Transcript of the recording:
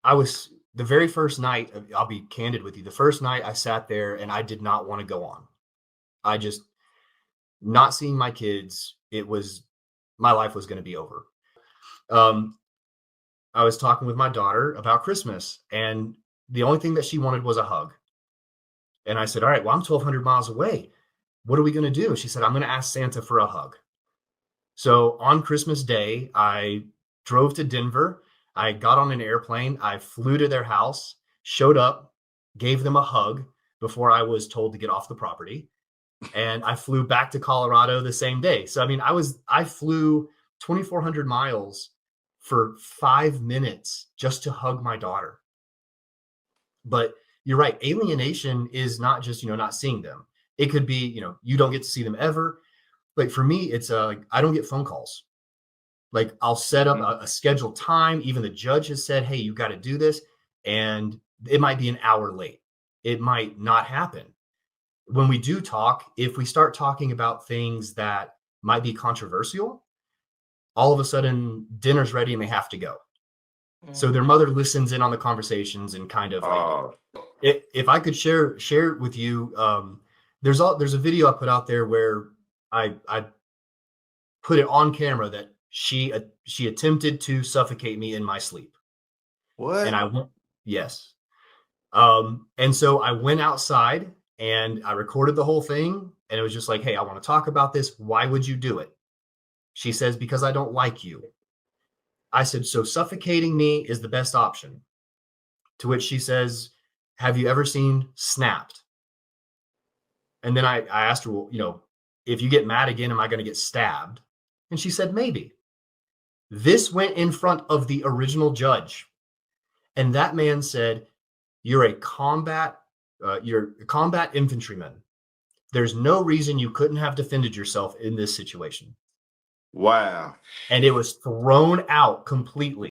I was the very first night, I'll be candid with you. The first night I sat there and I did not want to go on. I just not seeing my kids, it was my life was going to be over. Um, I was talking with my daughter about Christmas, and the only thing that she wanted was a hug. And I said, "All right, well, I'm 1,200 miles away. What are we going to do?" She said, "I'm going to ask Santa for a hug." So on Christmas Day, I drove to Denver. I got on an airplane. I flew to their house, showed up, gave them a hug before I was told to get off the property. And I flew back to Colorado the same day. So, I mean, I flew 2,400 miles for 5 minutes just to hug my daughter. But you're right. Alienation is not just, not seeing them. It could be, you don't get to see them ever. Like for me, it's I don't get phone calls. Like I'll set up a scheduled time. Even the judge has said, "Hey, you got to do this," and it might be an hour late. It might not happen. When we do talk, if we start talking about things that might be controversial, all of a sudden dinner's ready and they have to go. So their mother listens in on the conversations and kind of if I could share it with you, there's a video I put out there where I put it on camera that she attempted to suffocate me in my sleep. What? And I went, yes. And so I went outside and I recorded the whole thing. And it was just like, "Hey, I want to talk about this. Why would you do it?" She says, "Because I don't like you." I said, "So suffocating me is the best option." To which she says, "Have you ever seen Snapped?" And then I asked her, "Well, if you get mad again, am I going to get stabbed?" And she said, "Maybe." This went in front of the original judge. And that man said, you're a combat infantryman. There's no reason you couldn't have defended yourself in this situation." Wow. And it was thrown out completely.